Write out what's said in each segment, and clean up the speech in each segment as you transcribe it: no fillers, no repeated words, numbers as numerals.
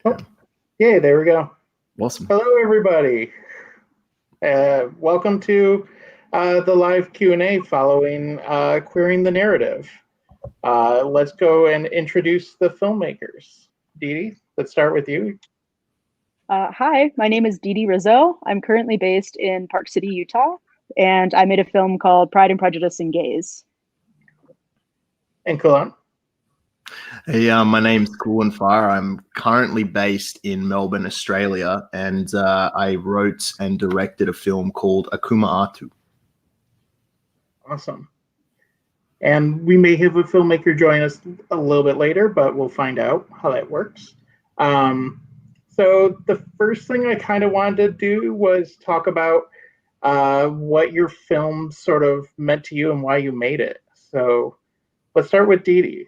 Oh, yay, there we go. Awesome. Hello, everybody. Welcome to the live Q&A following Queering the Narrative. Let's go and introduce the filmmakers. DiDi, let's start with you. Hi, my name is DiDi Rizzo. I'm currently based in Park City, Utah, and I made a film called Prejudice Gays. And Kulan. Hey, my name's Kulan Farah. I'm currently based in Melbourne, Australia, and I wrote and directed a film called Hakuumacaato. Awesome. And we may have a filmmaker join us a little bit later, but we'll find out how that works. So the first thing I kind of wanted to do was talk about what your film sort of meant to you and why you made it. So let's start with DiDi.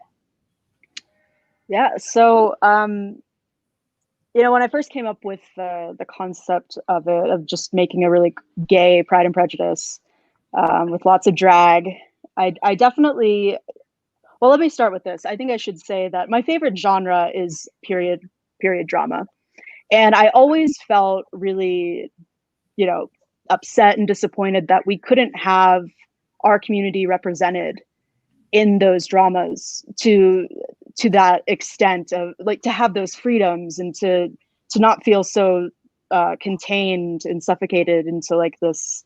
Yeah, so when I first came up with the concept of it, of just making a really gay Pride and Prejudice with lots of drag, I definitely, well, let me start with this. I think I should say that my favorite genre is period drama. And I always felt really, upset and disappointed that we couldn't have our community represented in those dramas to that extent of like to have those freedoms and to not feel so contained and suffocated into like this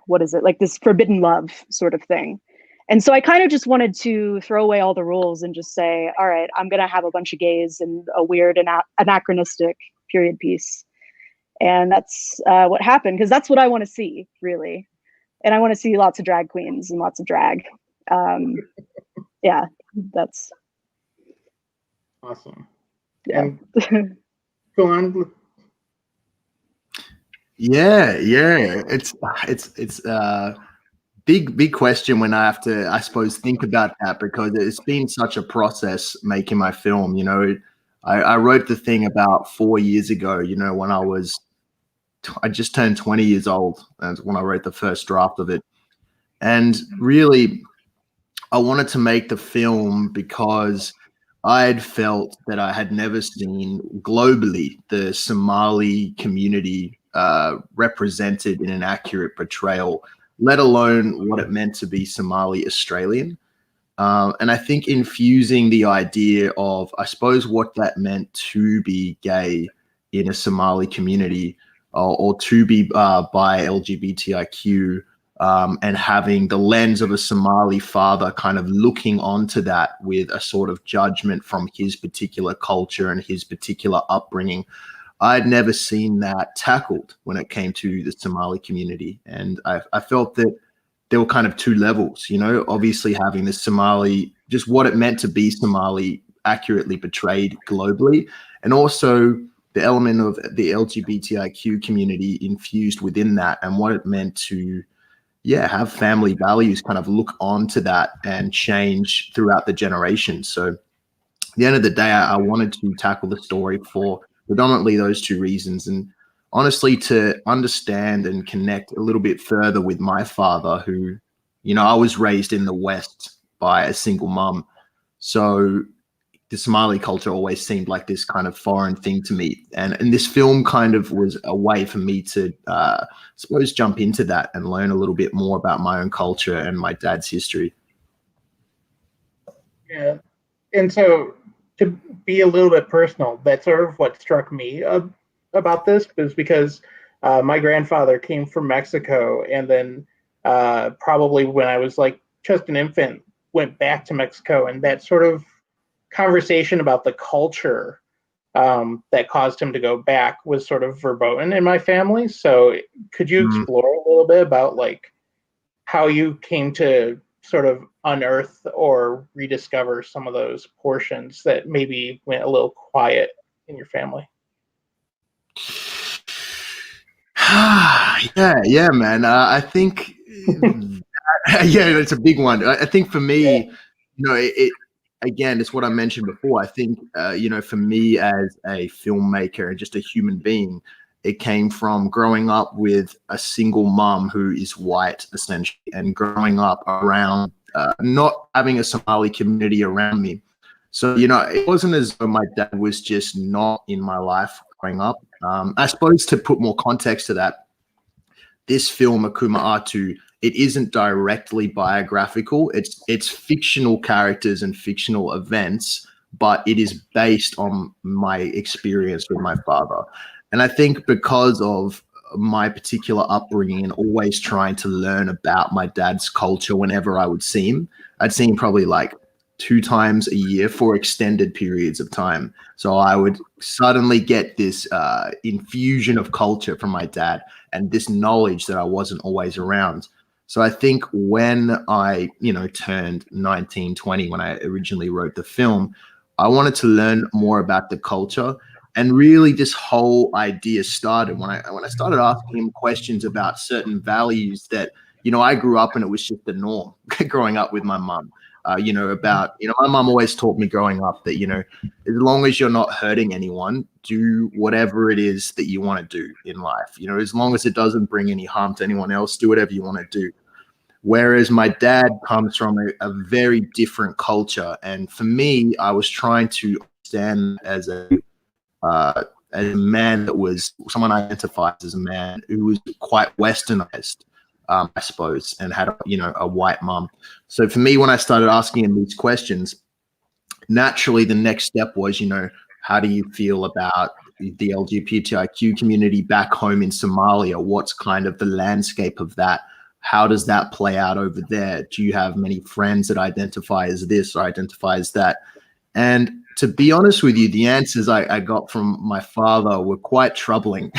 what is it, like this forbidden love sort of thing. And so I kind of just wanted to throw away all the rules and just say, all right, I'm gonna have a bunch of gays and a weird and anachronistic period piece. And that's what happened, because that's what I want to see, really. And I want to see lots of drag queens and lots of drag. Yeah, that's awesome. Yeah. And go on. Yeah. It's big question when I have to, I suppose, think about that, because it's been such a process making my film. I wrote the thing about 4 years ago, when I just turned 20 years old. That's when I wrote the first draft of it. And really, I wanted to make the film because I had felt that I had never seen globally the Somali community represented in an accurate portrayal, let alone what it meant to be Somali Australian. And I think infusing the idea of, I suppose, what that meant to be gay in a Somali community, or to be by LGBTIQ, and having the lens of a Somali father kind of looking onto that with a sort of judgment from his particular culture and his particular upbringing. I'd never seen that tackled when it came to the Somali community. And I felt that there were kind of two levels, obviously having the Somali, just what it meant to be Somali accurately portrayed globally, and also the element of the LGBTIQ community infused within that, and what it meant to, have family values kind of look onto that and change throughout the generations. So at the end of the day, I wanted to tackle the story for predominantly those two reasons. And honestly, to understand and connect a little bit further with my father, who, I was raised in the West by a single mum. So the Somali culture always seemed like this kind of foreign thing to me. And this film kind of was a way for me to, suppose, jump into that and learn a little bit more about my own culture and my dad's history. Yeah. And so to be a little bit personal, that's sort of what struck me about this, was because my grandfather came from Mexico, and then probably when I was like just an infant, went back to Mexico, and that sort of conversation about the culture that caused him to go back was sort of verboten in my family. So could you explore a little bit about like how you came to sort of unearth or rediscover some of those portions that maybe went a little quiet in your family? Yeah, man. I think, it's a big one. I think for me, again, it's what I mentioned before. I think, for me as a filmmaker and just a human being, it came from growing up with a single mom who is white, essentially, and growing up around not having a Somali community around me. So, it wasn't as though my dad was just not in my life growing up. I suppose to put more context to that, this film, Hakuumacaato, it isn't directly biographical. It's fictional characters and fictional events, but it is based on my experience with my father. And I think because of my particular upbringing and always trying to learn about my dad's culture whenever I would see him, I'd see him probably like 2 times a year for extended periods of time. So I would suddenly get this infusion of culture from my dad and this knowledge that I wasn't always around. So I think when I, turned 19, 20, when I originally wrote the film, I wanted to learn more about the culture. And really this whole idea started when I started asking him questions about certain values that, I grew up and it was just the norm growing up with my mum. My mum always taught me growing up that, as long as you're not hurting anyone, do whatever it is that you want to do in life. As long as it doesn't bring any harm to anyone else, do whatever you want to do. Whereas my dad comes from a very different culture. And for me, I was trying to understand as a man that was someone identifies as a man who was quite westernized, I suppose, and had a white mom. So for me, when I started asking him these questions, naturally the next step was, how do you feel about the LGBTIQ community back home in Somalia? What's kind of the landscape of that? How does that play out over there? Do you have many friends that identify as this or identify as that? And to be honest with you, the answers I got from my father were quite troubling,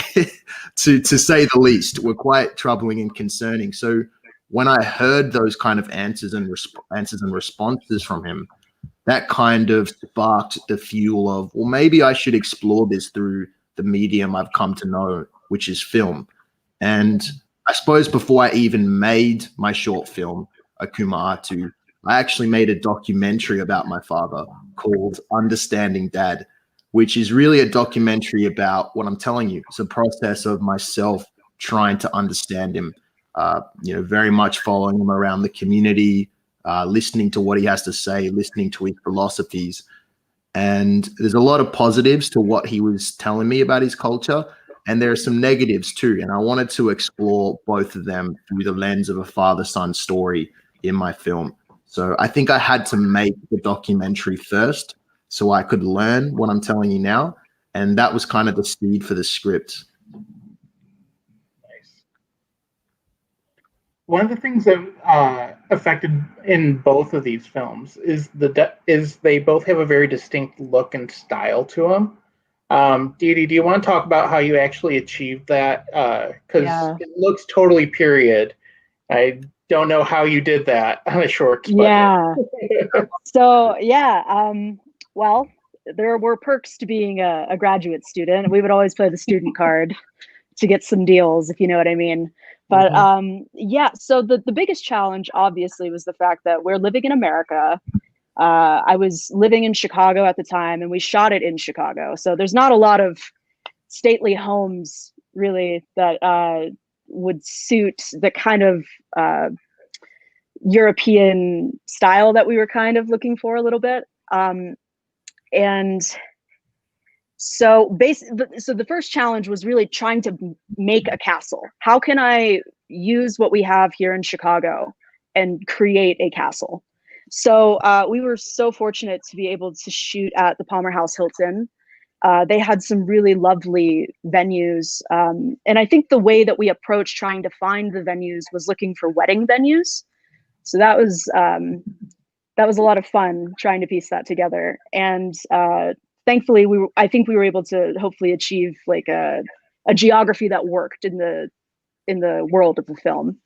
to say the least, were quite troubling and concerning. So when I heard those kind of answers and responses from him, that kind of sparked the fuel of, well, maybe I should explore this through the medium I've come to know, which is film. And I suppose before I even made my short film, Hakuumacaato, I actually made a documentary about my father called Understanding Dad, which is really a documentary about what I'm telling you. It's a process of myself trying to understand him, very much following him around the community, listening to what he has to say, listening to his philosophies. And there's a lot of positives to what he was telling me about his culture. And there are some negatives too. And I wanted to explore both of them through the lens of a father-son story in my film. So I think I had to make the documentary first so I could learn what I'm telling you now. And that was kind of the seed for the script. Nice. One of the things that affected in both of these films is they both have a very distinct look and style to them. DiDi, do you want to talk about how you actually achieved that? Because It looks totally period. I don't know how you did that on a short budget. Yeah. So well, there were perks to being a graduate student. We would always play the student card to get some deals, if you know what I mean. But so the biggest challenge obviously was the fact that we're living in America. I was living in Chicago at the time, and we shot it in Chicago. So there's not a lot of stately homes really that would suit the kind of European style that we were kind of looking for a little bit. And so the first challenge was really trying to make a castle. How can I use what we have here in Chicago and create a castle? So we were so fortunate to be able to shoot at the Palmer House Hilton. They had some really lovely venues. And I think the way that we approached trying to find the venues was looking for wedding venues. So that was a lot of fun trying to piece that together. And thankfully, I think we were able to hopefully achieve like a geography that worked in the world of the film.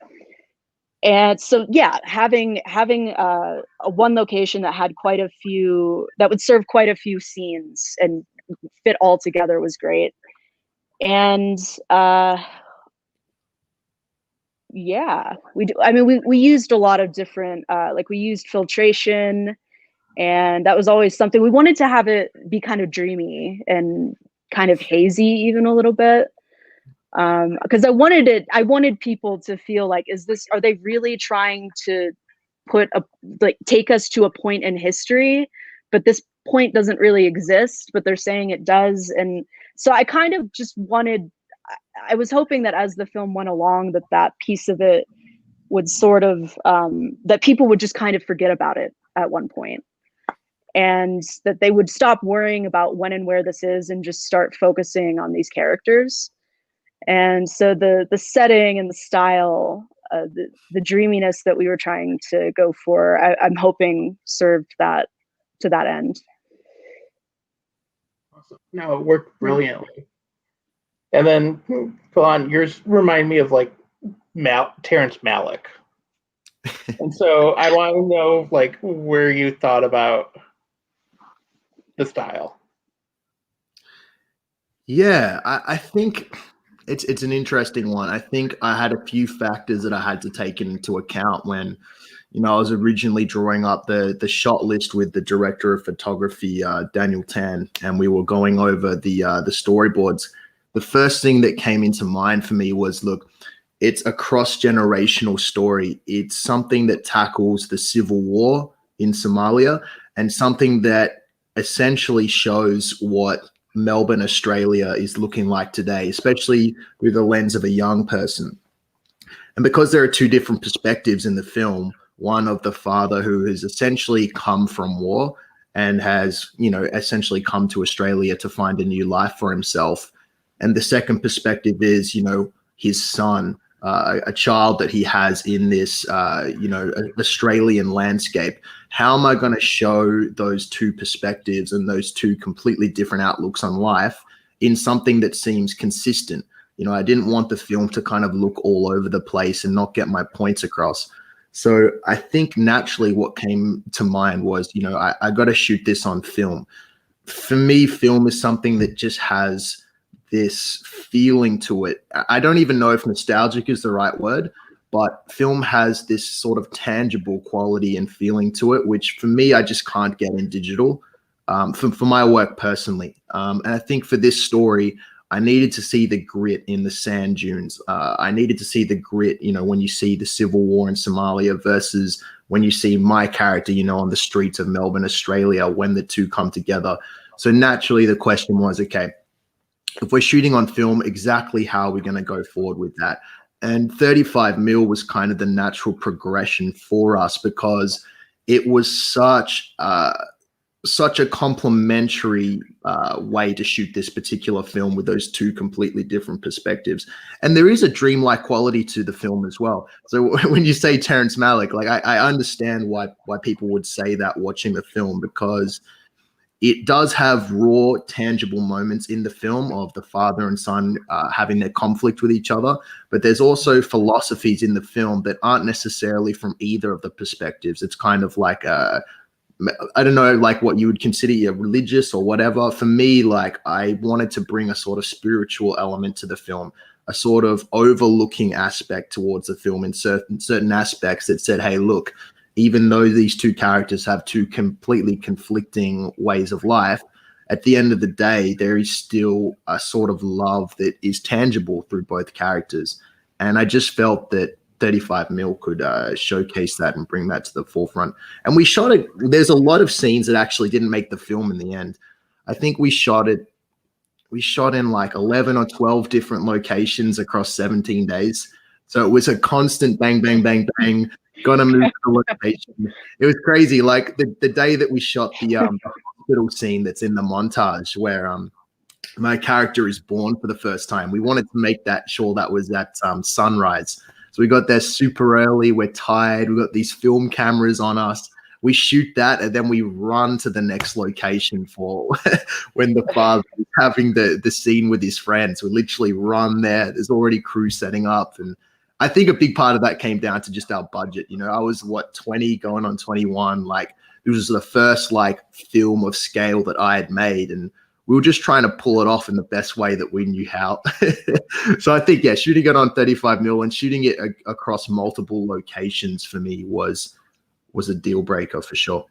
And so, having a one location that had that would serve quite a few scenes and fit all together was great. And we used a lot of different, we used filtration, and that was always something. We wanted to have it be kind of dreamy and kind of hazy even a little bit. Because I wanted people to feel like, are they really trying to take us to a point in history, but this point doesn't really exist, but they're saying it does. And so I kind of just wanted, I was hoping that as the film went along, that piece of it would sort of, that people would just kind of forget about it at one point, and that they would stop worrying about when and where this is and just start focusing on these characters. And so the setting and the style, the dreaminess that we were trying to go for, I'm hoping served that to that end. Awesome. No, it worked brilliantly. And then, Kulan, yours remind me of like Terrence Malick. And so I want to know like where you thought about the style. Yeah, I think it's an interesting one. I think I had a few factors that I had to take into account when, I was originally drawing up the shot list with the director of photography, Daniel Tan, and we were going over the storyboards. The first thing that came into mind for me was, look, it's a cross-generational story. It's something that tackles the civil war in Somalia, and something that essentially shows what Melbourne, Australia is looking like today, especially with the lens of a young person. And because there are two different perspectives in the film, one of the father who has essentially come from war and has, essentially come to Australia to find a new life for himself. And the second perspective is, his son, a child that he has in this, Australian landscape. How am I going to show those two perspectives and those two completely different outlooks on life in something that seems consistent? I didn't want the film to kind of look all over the place and not get my points across. So I think naturally what came to mind was, I got to shoot this on film. For me, film is something that just has this feeling to it. I don't even know if nostalgic is the right word, but film has this sort of tangible quality and feeling to it, which for me, I just can't get in digital for my work personally. And I think for this story, I needed to see the grit in the sand dunes. I needed to see the grit, when you see the civil war in Somalia versus when you see my character, on the streets of Melbourne, Australia, when the two come together. So naturally the question was, okay, if we're shooting on film, exactly how are we going to go forward with that? And 35 mil was kind of the natural progression for us, because it was such a complementary way to shoot this particular film with those two completely different perspectives. And there is a dreamlike quality to the film as well. So when you say Terrence Malick, like I understand why people would say that watching the film, because it does have raw, tangible moments in the film of the father and son having their conflict with each other. But there's also philosophies in the film that aren't necessarily from either of the perspectives. It's kind of like I don't know, like what you would consider a religious or whatever. For me, like I wanted to bring a sort of spiritual element to the film, a sort of overlooking aspect towards the film in certain aspects that said, hey, look, even though these two characters have two completely conflicting ways of life, at the end of the day, there is still a sort of love that is tangible through both characters. And I just felt that 35 mil could showcase that and bring that to the forefront. And we shot it. There's a lot of scenes that actually didn't make the film in the end. I think we shot in like 11 or 12 different locations across 17 days. So it was a constant bang, bang, bang, bang. Gonna move to the location. It was crazy. Like the day that we shot the hospital scene that's in the montage where my character is born for the first time. We wanted to make sure that was at sunrise. So we got there super early. We're tired. We got these film cameras on us. We shoot that, and then we run to the next location for when the father is having the scene with his friends. We literally run there. There's already crew setting up, and I think a big part of that came down to just our budget. I was 20 going on 21. Like it was the first like film of scale that I had made, and we were just trying to pull it off in the best way that we knew how. So I think, yeah, shooting it on 35 mil and shooting it across multiple locations for me was a deal breaker for sure.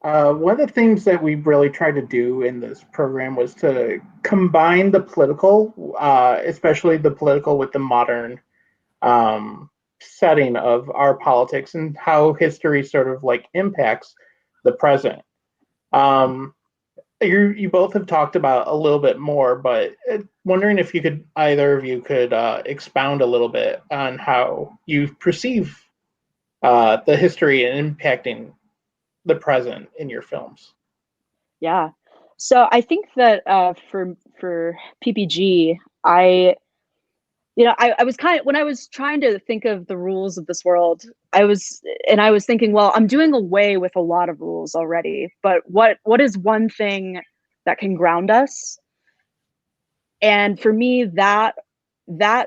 One of the things that we really tried to do in this program was to combine the political, especially the political with the modern setting of our politics and how history sort of like impacts the present. You both have talked about a little bit more, but wondering if you could, either of you could expound a little bit on how you perceive the history and impacting the present in your films. Yeah. So I think that for PPG, I was kind of, when I was trying to think of the rules of this world, I was thinking, well, I'm doing away with a lot of rules already, but what is one thing that can ground us? And for me, that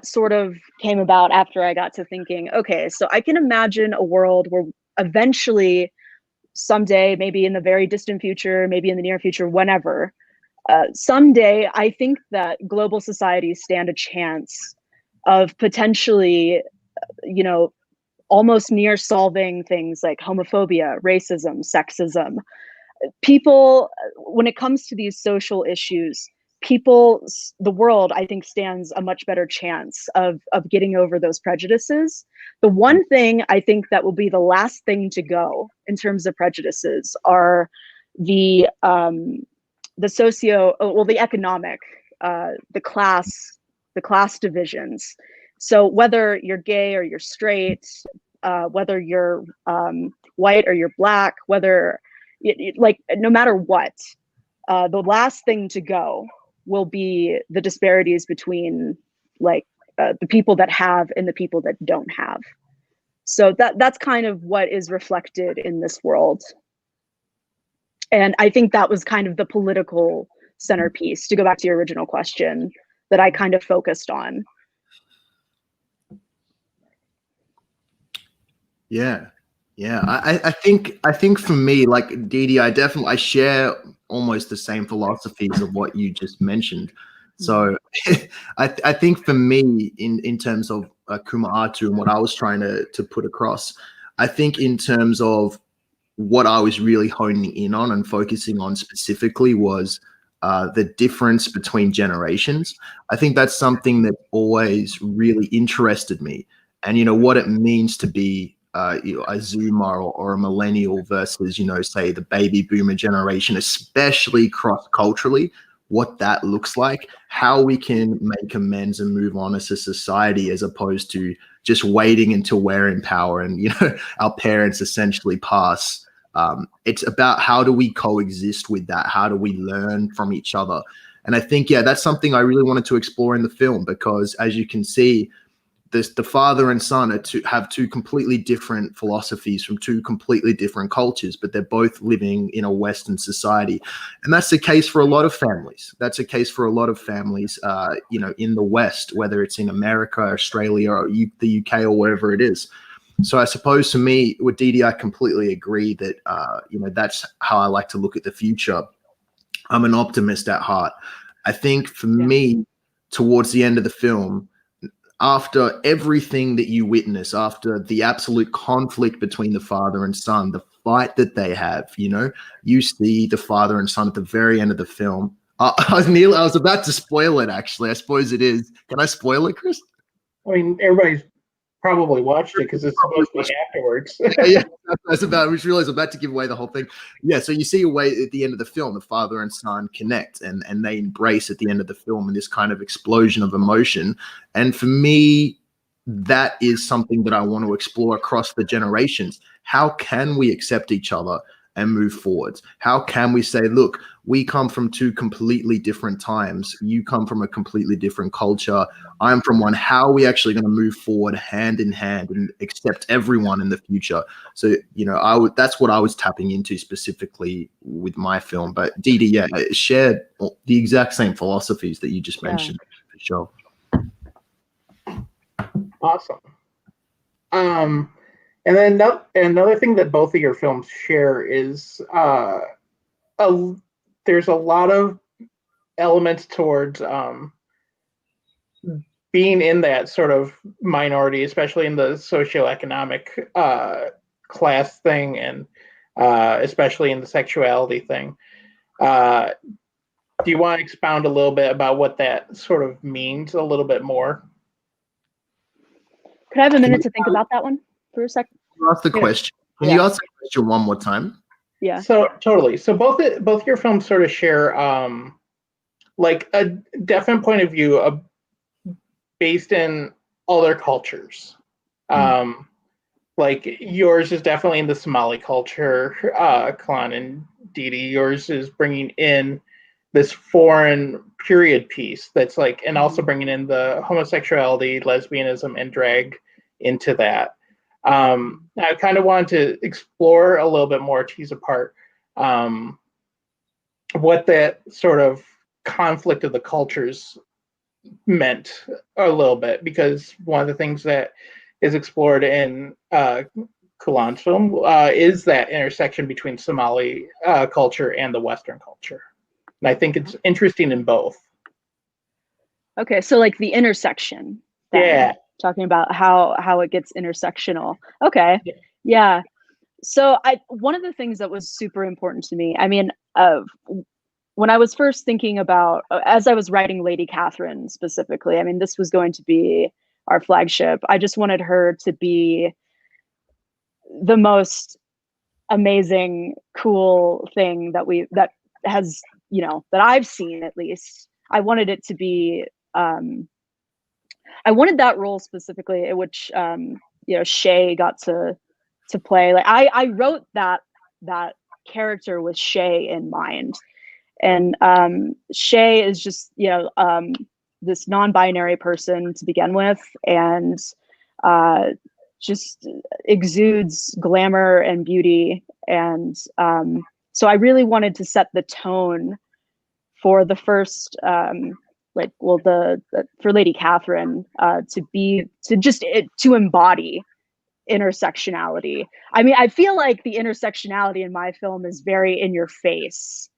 sort of came about after I got to thinking, okay, so I can imagine a world where eventually, someday, maybe in the very distant future, maybe in the near future, whenever, someday, I think that global societies stand a chance of potentially, almost near solving things like homophobia, racism, sexism. People, when it comes to these social issues, the world, I think, stands a much better chance of getting over those prejudices. The one thing I think that will be the last thing to go in terms of prejudices are the the economic, the class divisions. So whether you're gay or you're straight, whether you're white or you're black, whether like, no matter what, the last thing to go will be the disparities between like the people that have and the people that don't have. So that's kind of what is reflected in this world. And I think that was kind of the political centerpiece, to go back to your original question, that I kind of focused on. Yeah. I think for me, like DiDi, I share almost the same philosophies of what you just mentioned. So I think for me, in terms of Hakuumacaato and what I was trying to put across, I think in terms of what I was really honing in on and focusing on specifically was the difference between generations. I think that's something that always really interested me, and what it means to be a Zoomer or a millennial versus say the baby boomer generation, especially cross culturally. What that looks like, how we can make amends and move on as a society, as opposed to just waiting until we're in power and our parents essentially pass. It's about how do we coexist with that? How do we learn from each other? And I think, that's something I really wanted to explore in the film, because as you can see, the father and son have two completely different philosophies from two completely different cultures, but they're both living in a Western society. And that's the case for a lot of families. That's a case for a lot of families, in the West, whether it's in America, Australia, or the UK, or wherever it is. So I suppose for me, with DiDi, I completely agree that, that's how I like to look at the future. I'm an optimist at heart. I think for me, towards the end of the film, after everything that you witness, after the absolute conflict between the father and son, the fight that they have, you see the father and son at the very end of the film. I was about to spoil it, actually. I suppose it is. Can I spoil it, Chris? I mean, everybody's probably watched it because it's supposed to be afterwards. Yeah, I just realized I'm about to give away the whole thing. Yeah, so you see at the end of the film, the father and son connect and they embrace at the end of the film in this kind of explosion of emotion. And for me, that is something that I want to explore across the generations. How can we accept each other and move forwards? How can we say, look, we come from two completely different times. You come from a completely different culture. I'm from one. How are we actually going to move forward hand in hand and accept everyone in the future? So, that's what I was tapping into specifically with my film. But DiDi, shared the exact same philosophies that you just mentioned, for sure. Awesome. And then another thing that both of your films share is there's a lot of elements towards being in that sort of minority, especially in the socioeconomic class thing, and especially in the sexuality thing. Do you want to expound a little bit about what that sort of means a little bit more? Could I have a minute to think about that one for a second? Ask the question. Can Yeah. you ask the question one more time? Yeah. So totally. So both your films sort of share like a definite point of view based in other cultures. Like yours is definitely in the Somali culture, Kulan and DiDi. Yours is bringing in this foreign period piece that's like, and also bringing in the homosexuality, lesbianism, and drag into that. I kind of wanted to explore a little bit more, tease apart what that sort of conflict of the cultures meant a little bit, because one of the things that is explored in Kulan's film is that intersection between Somali culture and the Western culture. And I think it's interesting in both. Okay, so like the intersection. Yeah. Talking about how it gets intersectional. Okay. Yeah. So one of the things that was super important to me, I mean, when I was first thinking about, as I was writing Lady Catherine specifically, I mean, this was going to be our flagship. I just wanted her to be the most amazing, cool thing that has, you know, that I've seen at least. I wanted it to be, I wanted that role specifically, in which, you know, Shay got to play. Like I wrote that character with Shay in mind. And Shay is just, you know, this non-binary person to begin with, and just exudes glamour and beauty. And so I really wanted to set the tone for the first, for Lady Catherine to embody intersectionality. I mean, I feel like the intersectionality in my film is very in your face.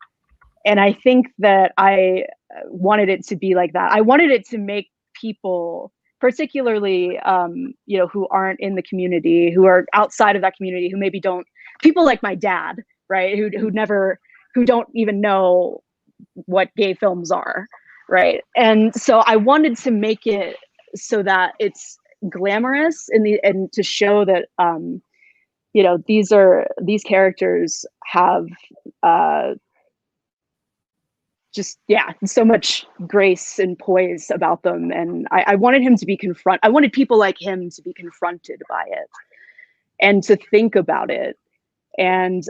And I think that I wanted it to be like that. I wanted it to make people, particularly, you know, who aren't in the community, who are outside of that community, who maybe don't, people like my dad, right, who don't even know what gay films are, right? And so I wanted to make it so that it's glamorous and to show that, you know, these characters have just, yeah, so much grace and poise about them. And I wanted him to be I wanted people like him to be confronted by it and to think about it, and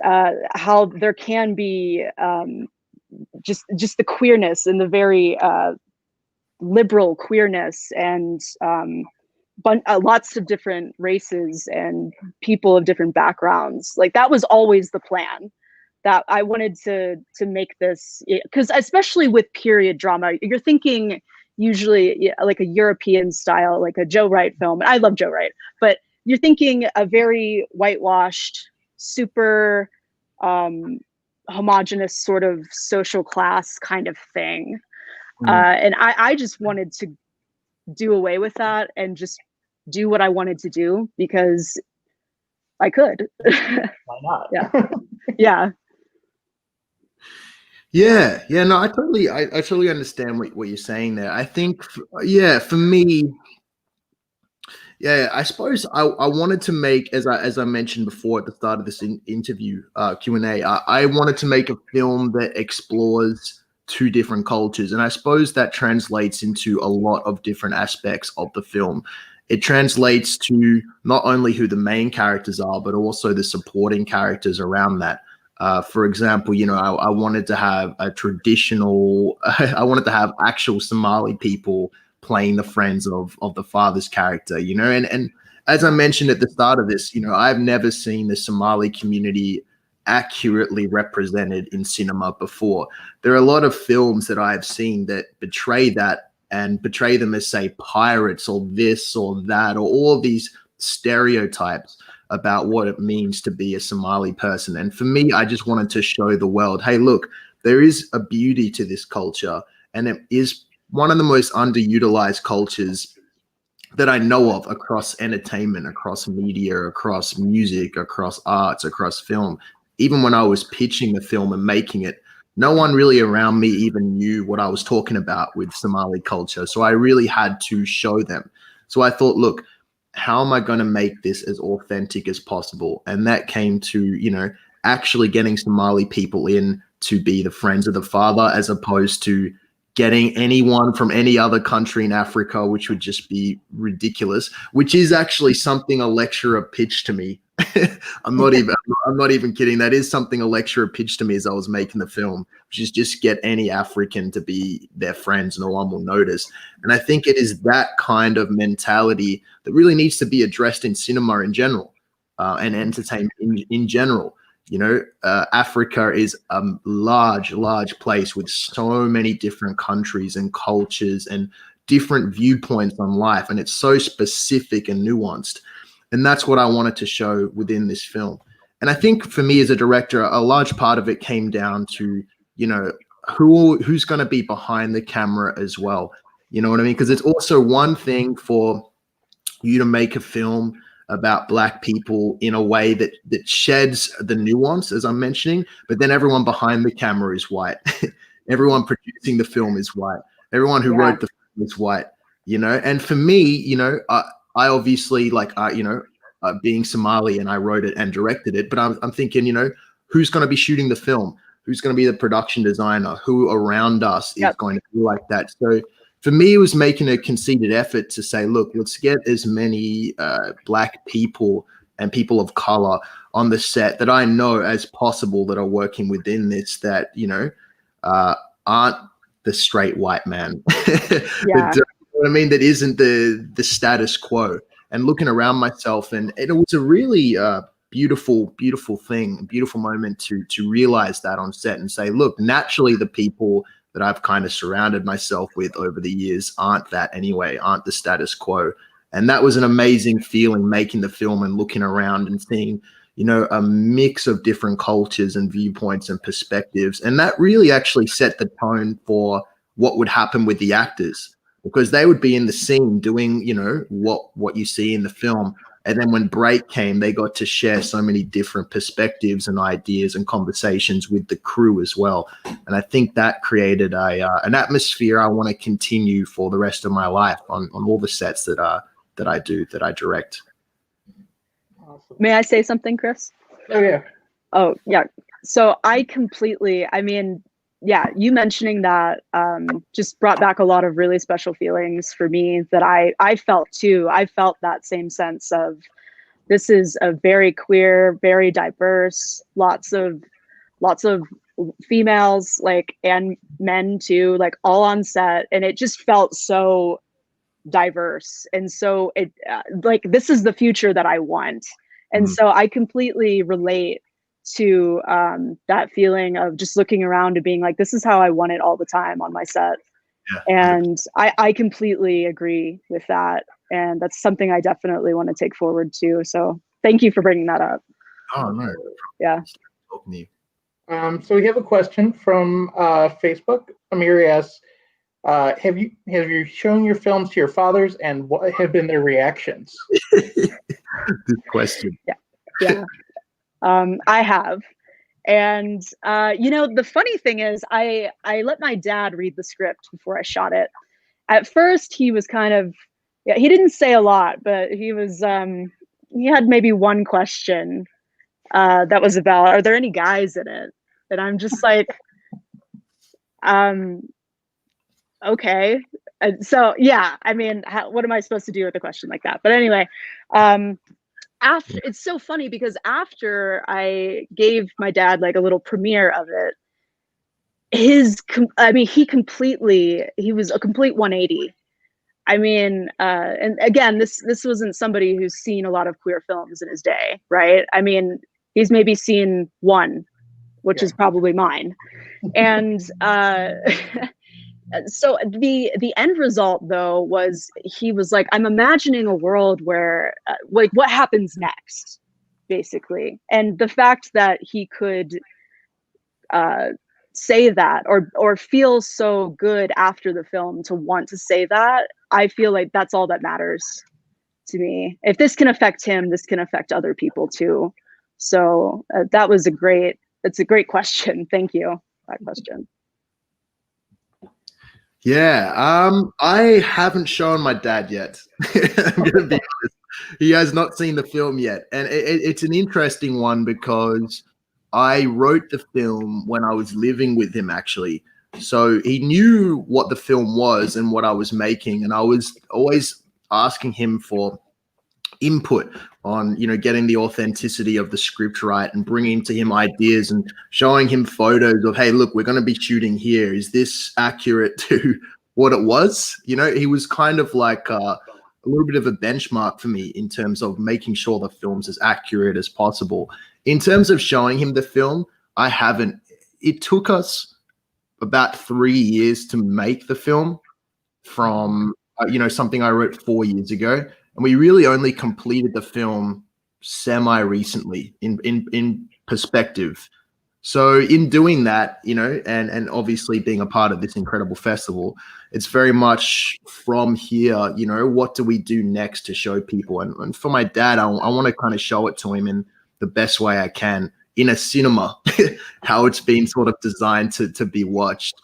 how there can be just the queerness and the very liberal queerness, and lots of different races and people of different backgrounds. Like that was always the plan, that I wanted to make this, because especially with period drama, you're thinking usually like a European style, like a Joe Wright film. I love Joe Wright, but you're thinking a very whitewashed, super homogenous sort of social class kind of thing. And I just wanted to do away with that and just do what I wanted to do, because I could. Why not? Yeah. Yeah, no, I totally understand what you're saying there. I think, for me, I suppose I wanted to make, as I mentioned before at the start of this interview, Q&A, I wanted to make a film that explores two different cultures, and I suppose that translates into a lot of different aspects of the film. It translates to not only who the main characters are, but also the supporting characters around that. For example, you know, I wanted to have a traditional, I wanted to have actual Somali people playing the friends of the father's character, you know, and as I mentioned at the start of this, you know, I've never seen the Somali community accurately represented in cinema before. There are a lot of films that I've seen that betray that and betray them as, say, pirates or this or that, or all of these stereotypes about what it means to be a Somali person. And for me, I just wanted to show the world, hey, look, there is a beauty to this culture, and it is one of the most underutilized cultures that I know of across entertainment, across media, across music, across arts, across film. Even when I was pitching the film and making it, no one really around me even knew what I was talking about with Somali culture. So I really had to show them. So I thought, look, how am I going to make this as authentic as possible? And that came to, you know, actually getting Somali people in to be the friends of the father, as opposed to getting anyone from any other country in Africa, which would just be ridiculous, which is actually something a lecturer pitched to me. I'm not even kidding. That is something a lecturer pitched to me as I was making the film, which is just get any African to be their friends. No one will notice. And I think it is that kind of mentality that really needs to be addressed in cinema in general, and entertainment in general. You know, Africa is a large place with so many different countries and cultures and different viewpoints on life. And it's so specific and nuanced. And that's what I wanted to show within this film. And I think for me as a director, a large part of it came down to, you know, who's going to be behind the camera as well. You know what I mean? Because it's also one thing for you to make a film about Black people in a way that sheds the nuance, as I'm mentioning, but then everyone behind the camera is white. Everyone producing the film is white. Everyone who wrote the film is white, you know? And for me, you know, I obviously, like, being Somali, and I wrote it and directed it, but I'm thinking, you know, who's going to be shooting the film? Who's going to be the production designer? Who around us is going to be like that? So for me, it was making a conceited effort to say, look, let's get as many Black people and people of color on the set that I know as possible that are working within this, that, you know, aren't the straight white man. Yeah. I mean, that isn't the status quo. And looking around myself, and it was a really beautiful thing, a beautiful moment to realize that on set and say, look, naturally the people that I've kind of surrounded myself with over the years aren't that anyway, aren't the status quo. And that was an amazing feeling, making the film and looking around and seeing, you know, a mix of different cultures and viewpoints and perspectives. And that really actually set the tone for what would happen with the actors, because they would be in the scene doing, you know, what you see in the film. And then when break came, they got to share so many different perspectives and ideas and conversations with the crew as well. And I think that created an atmosphere I want to continue for the rest of my life on all the sets that I direct. Awesome. May I say something, Chris? Oh, yeah. Oh, yeah. So you mentioning that just brought back a lot of really special feelings for me that I felt too. I felt that same sense of, this is a very queer, very diverse, lots of females, like, and men too, like, all on set. And it just felt so diverse. And so it like, this is the future that I want. And so I completely relate to that feeling of just looking around and being like, this is how I want it all the time on my set. Yeah. And I completely agree with that. And that's something I definitely want to take forward too. So thank you for bringing that up. Oh, no. Yeah. So we have a question from Facebook. Amiri asks, have you shown your films to your fathers, and what have been their reactions? Good question. Yeah. I have. And, you know, the funny thing is I let my dad read the script before I shot it. At first, he was kind of, he didn't say a lot, but he was, he had maybe one question that was about, are there any guys in it? And I'm just like, okay. And so, yeah, I mean, what am I supposed to do with a question like that? But anyway, after, it's so funny because after I gave my dad like a little premiere of it, he was a complete 180. I mean, and again, this wasn't somebody who's seen a lot of queer films in his day, right? I mean, he's maybe seen one, which is probably mine. And so the end result though was, he was like, I'm imagining a world where like, what happens next, basically. And the fact that he could say that or feel so good after the film to want to say that, I feel like that's all that matters to me. If this can affect him, this can affect other people too. So it's a great question. Thank you for that question. Yeah, I haven't shown my dad yet. I'm gonna be honest. He has not seen the film yet, and it's an interesting one because I wrote the film when I was living with him, actually. So he knew what the film was and what I was making, and I was always asking him for input on, you know, getting the authenticity of the script right and bringing to him ideas and showing him photos of, hey, look, we're going to be shooting here. Is this accurate to what it was? You know, he was kind of like a little bit of a benchmark for me in terms of making sure the film's as accurate as possible. In terms of showing him the film, I haven't. It took us about 3 years to make the film from, you know, something I wrote 4 years ago. And we really only completed the film semi-recently in perspective. So in doing that, you know, and obviously being a part of this incredible festival, it's very much from here, you know, what do we do next to show people? And for my dad, I want to kind of show it to him in the best way I can in a cinema, how it's been sort of designed to be watched.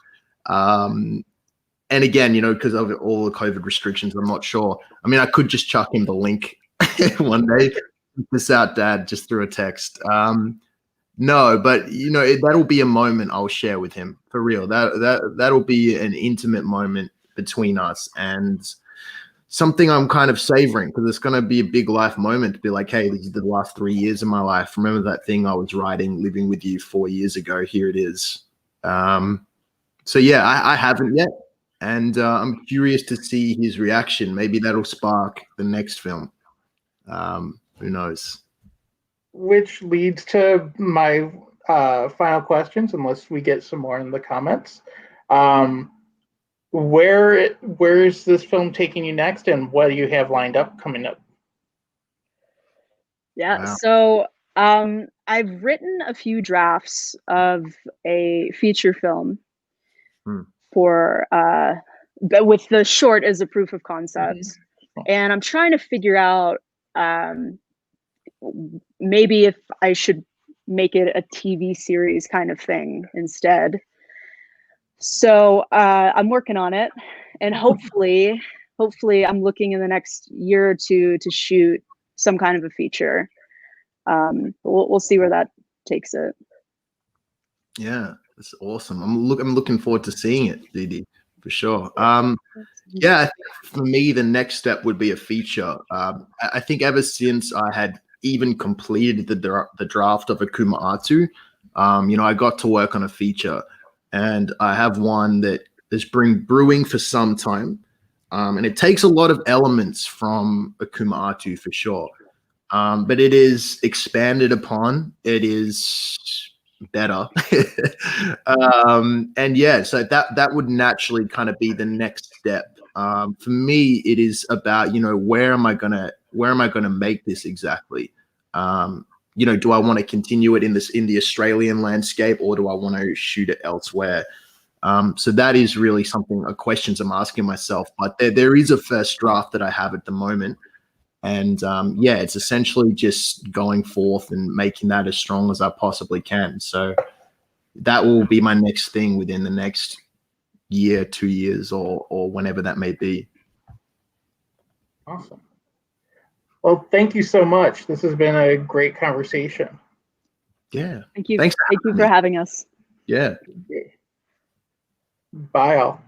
And again, you know, because of all the COVID restrictions, I'm not sure. I mean, I could just chuck him the link one day. This out, Dad, just through a text. No, but you know, that'll be a moment I'll share with him for real. That'll be an intimate moment between us and something I'm kind of savoring because it's going to be a big life moment to be like, hey, these are the last 3 years of my life. Remember that thing I was writing, living with you 4 years ago? Here it is. So yeah, I haven't yet. And I'm curious to see his reaction. Maybe that'll spark the next film. Who knows? Which leads to my final questions, unless we get some more in the comments. Where is this film taking you next, and what do you have lined up coming up? Yeah, wow. So I've written a few drafts of a feature film for but with the short as a proof of concept. And I'm trying to figure out maybe if I should make it a TV series kind of thing instead. So I'm working on it, and hopefully I'm looking in the next year or two to shoot some kind of a feature. We'll see where that takes it. Yeah, that's awesome. I'm looking forward to seeing it, DiDi, for sure. Yeah, for me, the next step would be a feature. I think ever since I had even completed the draft of Hakuumacaato, you know, I got to work on a feature, and I have one that is brewing for some time, and it takes a lot of elements from Hakuumacaato for sure, but it is expanded upon. It is better, and yeah, so that would naturally kind of be the next step. For me, it is about, you know, where am I gonna make this exactly? You know, do I want to continue it in the Australian landscape, or do I want to shoot it elsewhere? So that is really questions I'm asking myself. But there is a first draft that I have at the moment, and yeah, it's essentially just going forth and making that as strong as I possibly can. So that will be my next thing within the next year, 2 years, or whenever that may be. Awesome. Well, thank you so much. This has been a great conversation. Yeah. Thank you. Thanks. Thank you for having us. Yeah. Bye all.